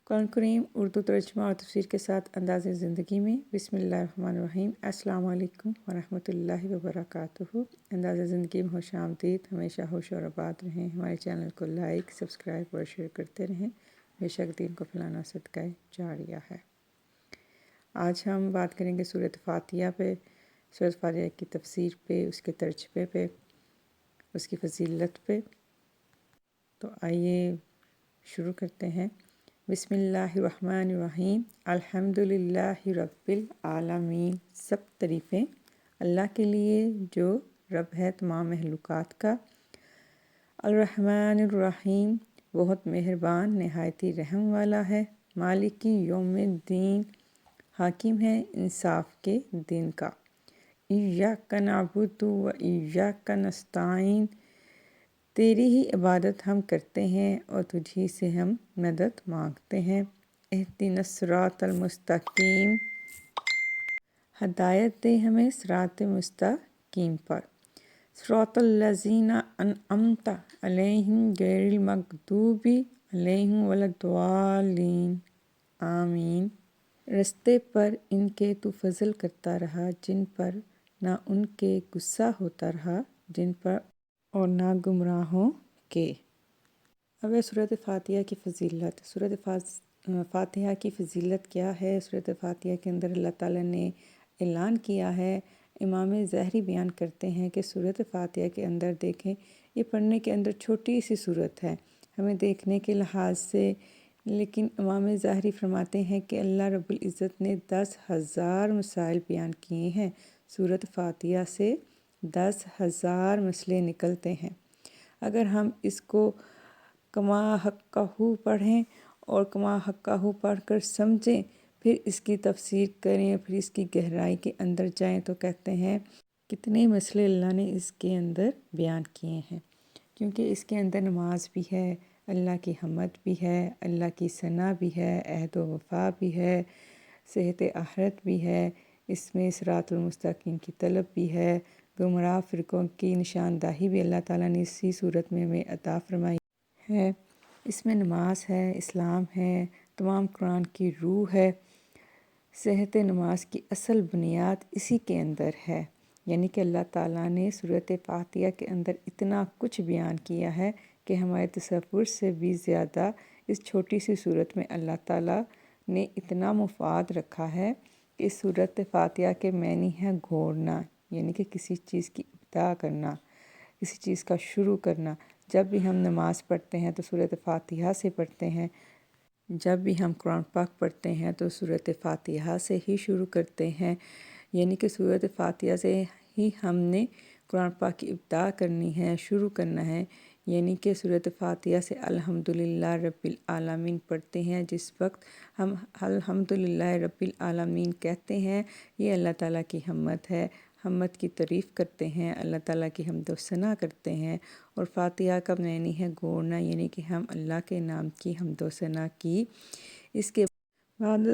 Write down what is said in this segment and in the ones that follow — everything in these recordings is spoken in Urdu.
قرآن کریم اردو ترجمہ اور تفسیر کے ساتھ انداز زندگی میں بسم اللہ الرحمن الرحیم۔ السلام علیکم ورحمۃ اللہ وبرکاتہ۔ انداز زندگی میں خوش آمدید، ہمیشہ خوش اور آباد رہیں۔ ہمارے چینل کو لائک، سبسکرائب اور شیئر کرتے رہیں، بے شک دین کو پھیلانا صدقہ جاریہ ہے۔ آج ہم بات کریں گے سورۃ فاتحہ پہ، سورۃ فاتحہ کی تفسیر پہ، اس کے ترجمے پہ، اس کی فضیلت پہ۔ تو آئیے شروع کرتے ہیں۔ بسم اللہ الرحمن الرحیم۔ الحمدللہ رب العالمین۔ سب تعریفیں اللہ کے لیے جو رب ہے تمام مخلوقات کا۔ الرحمن الرحیم، بہت مہربان نہایتی رحم والا ہے۔ مالکی یوم الدین، حاکم ہے انصاف کے دن کا۔ ایاک نعبد و ایاک نستعین، تیری ہی عبادت ہم کرتے ہیں اور تجھی سے ہم مدد مانگتے ہیں۔ اہدنا الصراط المستقیم، ہدایت دے ہمیں صراط مستقیم پر۔ صراط الذین انعمت علیہم غیر المغضوب علیہم ولا الضالین، آمین۔ رستے پر ان کے تو فضل کرتا رہا جن پر نہ ان کے غصہ ہوتا رہا جن پر اور نہ گمراہوں کے۔ اب ہے سورۃ فاتحہ کی فضیلت۔ سورۃ فاتحہ کی فضیلت کیا ہے؟ سورۃ فاتحہ کے اندر اللہ تعالیٰ نے اعلان کیا ہے۔ امام ظاہری بیان کرتے ہیں کہ سورۃ فاتحہ کے اندر دیکھیں، یہ پڑھنے کے اندر چھوٹی سی سورت ہے ہمیں دیکھنے کے لحاظ سے، لیکن امام ظاہری فرماتے ہیں کہ اللہ رب العزت نے 10,000 مسائل بیان کیے ہیں۔ سورۃ فاتحہ سے 10,000 مسئلے نکلتے ہیں۔ اگر ہم اس کو کما حقہ پڑھیں اور کما حقہ پڑھ کر سمجھیں، پھر اس کی تفسیر کریں، پھر اس کی گہرائی کے اندر جائیں تو کہتے ہیں کتنے مسئلے اللہ نے اس کے اندر بیان کیے ہیں، کیونکہ اس کے اندر نماز بھی ہے، اللہ کی حمد بھی ہے، اللہ کی ثنا بھی ہے، عہد و وفا بھی ہے، صحت آخرت بھی ہے، اس میں صراط المستقیم کی طلب بھی ہے، گمراہ فرقوں کی نشاندہی بھی اللہ تعالیٰ نے اسی صورت میں ہمیں عطا فرمائی ہے۔ اس میں نماز ہے، اسلام ہے، تمام قرآن کی روح ہے۔ صحت نماز کی اصل بنیاد اسی کے اندر ہے، یعنی کہ اللہ تعالیٰ نے سورۃ فاتحہ کے اندر اتنا کچھ بیان کیا ہے کہ ہمارے تصور سے بھی زیادہ اس چھوٹی سی صورت میں اللہ تعالیٰ نے اتنا مفاد رکھا ہے کہ اس سورۃ فاتحہ کے معنی ہے گھوڑنا، یعنی کہ کسی چیز کی ابتدا کرنا، کسی چیز کا شروع کرنا۔ جب بھی ہم نماز پڑھتے ہیں تو سورۃ فاتحہ سے پڑھتے ہیں، جب بھی ہم قرآن پاک پڑھتے ہیں تو سورۃ فاتحہ سے ہی شروع کرتے ہیں، یعنی کہ سورۃ فاتحہ سے ہی ہم نے قرآن پاک کی ابتدا کرنی ہے، شروع کرنا ہے۔ یعنی کہ سورۃ فاتحہ سے الحمدللہ رب العالمین پڑھتے ہیں۔ جس وقت ہم الحمدللہ رب العالمین کہتے ہیں، یہ اللہ تعالیٰ کی حمد ہے، حمد کی تعریف کرتے ہیں، اللہ تعالیٰ کی حمد و ثنا کرتے ہیں۔ اور فاتحہ کا معنی ہے گھوڑنا، یعنی کہ ہم اللہ کے نام کی حمد و ثنا کی۔ اس کے بعد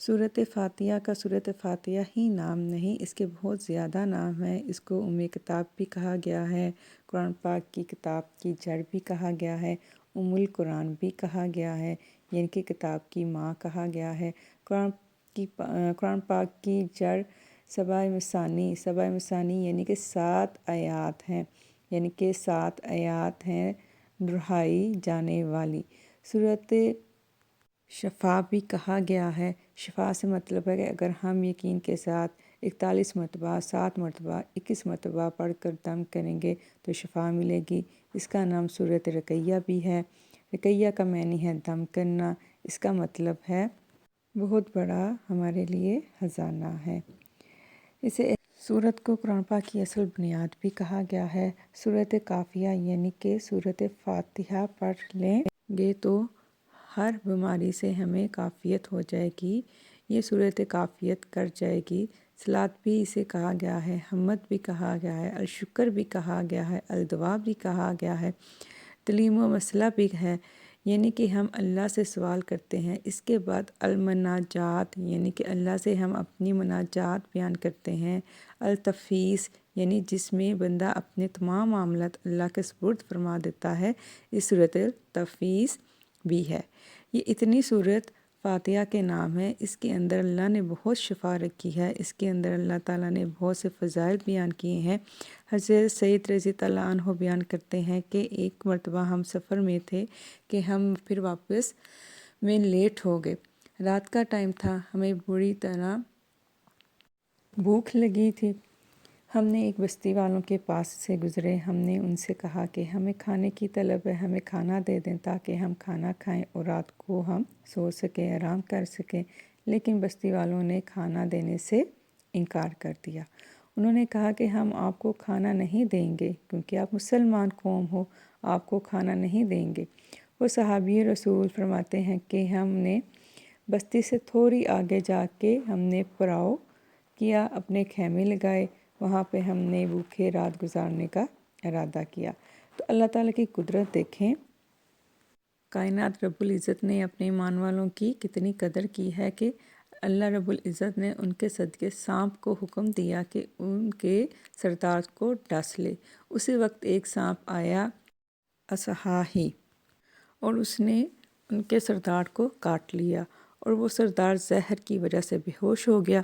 سورۃ فاتحہ کا سورۃ فاتحہ ہی نام نہیں، اس کے بہت زیادہ نام ہیں۔ اس کو کتاب بھی کہا گیا ہے، قرآن پاک کی کتاب کی جڑ بھی کہا گیا ہے، القرآن بھی کہا گیا ہے، یعنی کہ کتاب کی ماں کہا گیا ہے۔ قرآن پاک کی جڑ سبع مثانی یعنی کہ 7 آیات ہیں، یعنی کہ 7 آیات ہیں دہرائی جانے والی۔ سورۃ شفا بھی کہا گیا ہے۔ شفا سے مطلب ہے کہ اگر ہم یقین کے ساتھ 41 مرتبہ، 7 مرتبہ، 21 مرتبہ پڑھ کر دم کریں گے تو شفا ملے گی۔ اس کا نام سورۃ رقیہ بھی ہے۔ رقیہ کا معنی ہے دم کرنا، اس کا مطلب ہے بہت بڑا ہمارے لیے خزانہ ہے۔ اسے سورت کو قرآن پاک کی اصل بنیاد بھی کہا گیا ہے۔ سورۃ کافیہ یعنی کہ سورۃ فاتحہ پڑھ لیں گے تو ہر بیماری سے ہمیں کافیت ہو جائے گی، یہ سورۃ کافیت کر جائے گی۔ صلاۃ بھی اسے کہا گیا ہے، حمد بھی کہا گیا ہے، الشکر بھی کہا گیا ہے، الدعا بھی کہا گیا ہے، تعلیم و مسئلہ بھی ہے، یعنی کہ ہم اللہ سے سوال کرتے ہیں۔ اس کے بعد المناجات یعنی کہ اللہ سے ہم اپنی مناجات بیان کرتے ہیں۔ التفویض یعنی جس میں بندہ اپنے تمام معاملات اللہ کے سپرد فرما دیتا ہے، اس صورت التفویض بھی ہے۔ یہ اتنی صورت فاتحہ کے نام ہے، اس کے اندر اللہ نے بہت شفا رکھی ہے، اس کے اندر اللہ تعالیٰ نے بہت سے فضائل بیان کیے ہیں۔ حضرت سعید رضی اللہ عنہ بیان کرتے ہیں کہ ایک مرتبہ ہم سفر میں تھے کہ ہم پھر واپس میں لیٹ ہو گئے، رات کا ٹائم تھا، ہمیں بری طرح بھوک لگی تھی۔ ہم نے ایک بستی والوں کے پاس سے گزرے، ہم نے ان سے کہا کہ ہمیں کھانے کی طلب ہے، ہمیں کھانا دے دیں تاکہ ہم کھانا کھائیں اور رات کو ہم سو سکیں، آرام کر سکیں، لیکن بستی والوں نے کھانا دینے سے انکار کر دیا۔ انہوں نے کہا کہ ہم آپ کو کھانا نہیں دیں گے کیونکہ آپ مسلمان قوم ہو، آپ کو کھانا نہیں دیں گے۔ وہ صحابی رسول فرماتے ہیں کہ ہم نے بستی سے تھوڑی آگے جا کے ہم نے پڑاؤ کیا، اپنے خیمے لگائے، وہاں پہ ہم نے بھوکے رات گزارنے کا ارادہ کیا۔ تو اللہ تعالیٰ کی قدرت دیکھیں، کائنات رب العزت نے اپنے ایمان والوں کی کتنی قدر کی ہے کہ اللہ رب العزت نے ان کے صدقے سانپ کو حکم دیا کہ ان کے سردار کو ڈس لے۔ اسی وقت ایک سانپ آیا اصحاحی اور اس نے ان کے سردار کو کاٹ لیا اور وہ سردار زہر کی وجہ سے بے ہوش ہو گیا۔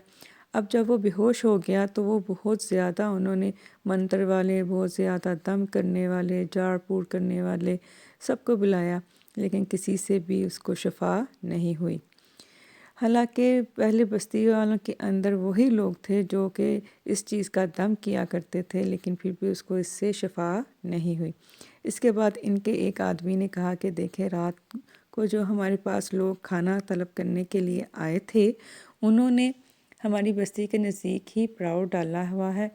اب جب وہ بے ہوش ہو گیا تو وہ بہت زیادہ انہوں نے منتر والے، بہت زیادہ دم کرنے والے، جھاڑ پھوڑ کرنے والے سب کو بلایا، لیکن کسی سے بھی اس کو شفا نہیں ہوئی۔ حالانکہ پہلے بستی والوں کے اندر وہی لوگ تھے جو کہ اس چیز کا دم کیا کرتے تھے، لیکن پھر بھی اس کو اس سے شفا نہیں ہوئی۔ اس کے بعد ان کے ایک آدمی نے کہا کہ دیکھیں، رات کو جو ہمارے پاس لوگ کھانا طلب کرنے کے لیے آئے تھے، انہوں نے ہماری بستی کے نزدیک ہی پڑاؤ ڈالا ہوا ہے،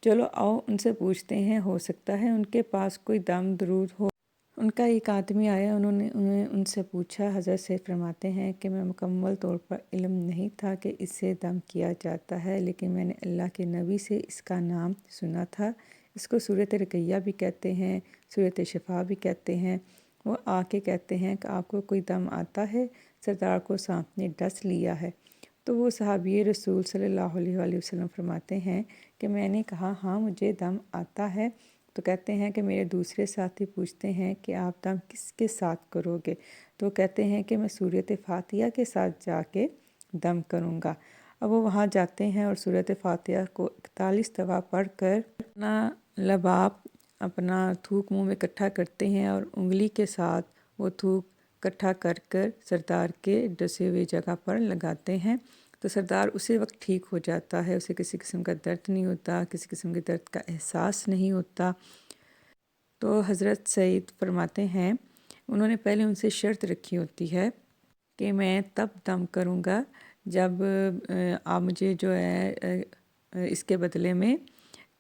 چلو آؤ ان سے پوچھتے ہیں، ہو سکتا ہے ان کے پاس کوئی دم درود ہو۔ ان کا ایک آدمی آیا، انہیں ان سے پوچھا۔ حضرت سید فرماتے ہیں کہ میں مکمل طور پر علم نہیں تھا کہ اس سے دم کیا جاتا ہے، لیکن میں نے اللہ کے نبی سے اس کا نام سنا تھا۔ اس کو سورۃ رقیہ بھی کہتے ہیں، سورۃ شفا بھی کہتے ہیں۔ وہ آ کے کہتے ہیں کہ آپ کو کوئی دم آتا ہے، سردار کو سانپ نے ڈس لیا ہے۔ تو وہ صحابی رسول صلی اللہ علیہ وآلہ وسلم فرماتے ہیں کہ میں نے کہا ہاں مجھے دم آتا ہے۔ تو کہتے ہیں کہ میرے دوسرے ساتھی پوچھتے ہیں کہ آپ دم کس کے ساتھ کرو گے؟ تو کہتے ہیں کہ میں سورۃ فاتحہ کے ساتھ جا کے دم کروں گا۔ اب وہ وہاں جاتے ہیں اور سورۃ فاتحہ کو 41 دفعہ پڑھ کر اپنا لباب، اپنا تھوک منہ میں اکٹھا کرتے ہیں اور انگلی کے ساتھ وہ تھوک اکٹھا کر کر سردار کے ڈسے ہوئے جگہ پر لگاتے ہیں۔ تو سردار اسی وقت ٹھیک ہو جاتا ہے، اسے کسی قسم کا درد نہیں ہوتا، کسی قسم کے درد کا احساس نہیں ہوتا۔ تو حضرت سعید فرماتے ہیں انہوں نے پہلے ان سے شرط رکھی ہوتی ہے کہ میں تب دم کروں گا جب آپ مجھے جو ہے اس کے بدلے میں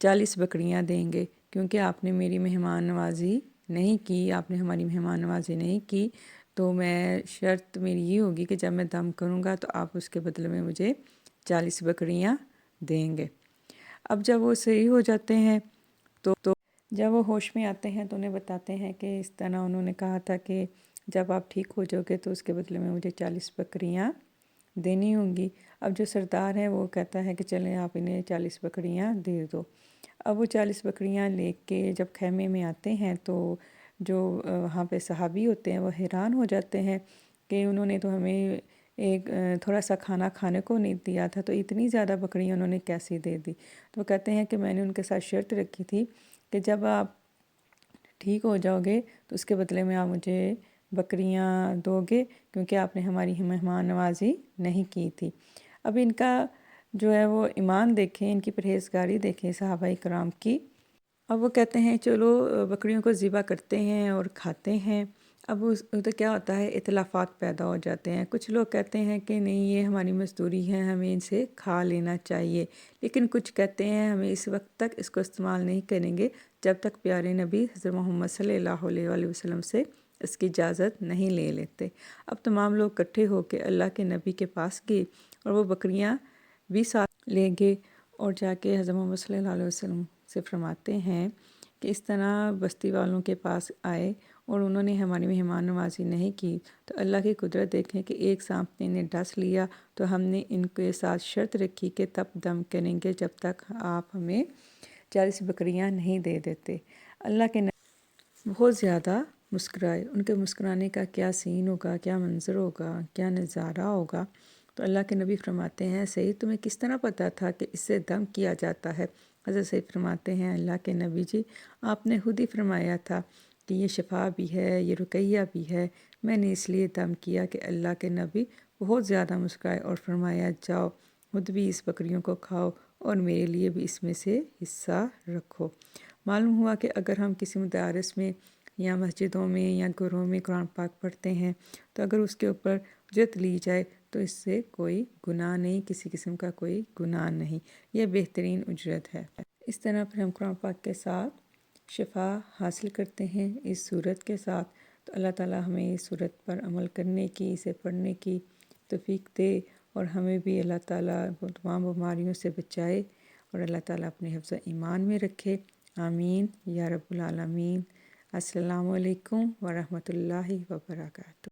40 بکریاں دیں گے، کیونکہ آپ نے میری مہمان نوازی نہیں کی، آپ نے ہماری مہمان نوازی نہیں کی، تو میں شرط میری یہ ہوگی کہ جب میں دم کروں گا تو آپ اس کے بدلے میں مجھے 40 بکریاں دیں گے۔ اب جب وہ صحیح ہو جاتے ہیں تو جب وہ ہوش میں آتے ہیں تو انہیں بتاتے ہیں کہ اس طرح انہوں نے کہا تھا کہ جب آپ ٹھیک ہو جاؤ گے تو اس کے بدلے میں مجھے 40 بکریاں دینی ہوں گی۔ اب جو سردار ہے وہ کہتا ہے کہ چلیں آپ انہیں 40 بکریاں دے دو۔ اب وہ 40 بکریاں لے کے جب خیمے میں آتے ہیں تو جو وہاں پہ صحابی ہوتے ہیں وہ حیران ہو جاتے ہیں کہ انہوں نے تو ہمیں ایک تھوڑا سا کھانا کھانے کو نہیں دیا تھا، تو اتنی زیادہ بکریاں انہوں نے کیسے دے دی؟ تو وہ کہتے ہیں کہ میں نے ان کے ساتھ شرط رکھی تھی کہ جب آپ ٹھیک ہو جاؤ گے تو اس کے بدلے میں آپ مجھے بکریاں دو گے، کیونکہ آپ نے ہماری مہمان نوازی نہیں کی تھی۔ اب ان کا جو ہے وہ ایمان دیکھیں، ان کی پرہیزگاری دیکھیں صحابہ کرام کی۔ اب وہ کہتے ہیں چلو بکریوں کو ذبح کرتے ہیں اور کھاتے ہیں۔ اب تو کیا ہوتا ہے، اختلافات پیدا ہو جاتے ہیں۔ کچھ لوگ کہتے ہیں کہ نہیں یہ ہماری مزدوری ہے، ہمیں ان سے کھا لینا چاہیے، لیکن کچھ کہتے ہیں ہمیں اس وقت تک اس کو استعمال نہیں کریں گے جب تک پیارے نبی حضرت محمد صلی اللہ علیہ وآلہ وسلم سے اس کی اجازت نہیں لے لیتے۔ اب تمام لوگ اکٹھے ہو کے اللہ کے نبی کے پاس گئے اور وہ بکریاں بھی ساتھ لے گئے اور جا کے حضرت محمد صلی اللہ علیہ وسلم سے فرماتے ہیں کہ اس طرح بستی والوں کے پاس آئے اور انہوں نے ہماری مہمان نوازی نہیں کی، تو اللہ کی قدرت دیکھیں کہ ایک سانپ نے انہیں ڈس لیا، تو ہم نے ان کے ساتھ شرط رکھی کہ تب دم کریں گے جب تک آپ ہمیں 40 بکریاں نہیں دے دیتے۔ اللہ کے بہت زیادہ مسکرائے، ان کے مسکرانے کا کیا سین ہوگا، کیا منظر ہوگا، کیا نظارہ ہوگا۔ تو اللہ کے نبی فرماتے ہیں سعید تمہیں کس طرح پتہ تھا کہ اس سے دم کیا جاتا ہے؟ حضرت سعید فرماتے ہیں اللہ کے نبی جی آپ نے خود ہی فرمایا تھا کہ یہ شفا بھی ہے، یہ رقیہ بھی ہے، میں نے اس لیے دم کیا کہ اللہ کے نبی بہت زیادہ مسکرائے اور فرمایا جاؤ خود بھی اس بکریوں کو کھاؤ اور میرے لیے بھی اس میں سے حصہ رکھو۔ معلوم ہوا کہ اگر ہم کسی مدارس میں یا مسجدوں میں یا گھروں میں قرآن پاک پڑھتے ہیں تو اگر اس کے اوپر اجرت لی جائے تو اس سے کوئی گناہ نہیں، کسی قسم کا کوئی گناہ نہیں، یہ بہترین اجرت ہے۔ اس طرح پھر ہم قرآن پاک کے ساتھ شفا حاصل کرتے ہیں اس صورت کے ساتھ۔ تو اللہ تعالیٰ ہمیں اس صورت پر عمل کرنے کی، اسے پڑھنے کی توفیق دے اور ہمیں بھی اللہ تعالیٰ تمام بیماریوں سے بچائے اور اللہ تعالیٰ اپنے حفظ ایمان میں رکھے۔ آمین یا رب العالمین۔ السلام علیکم ورحمۃ اللہ وبرکاتہ۔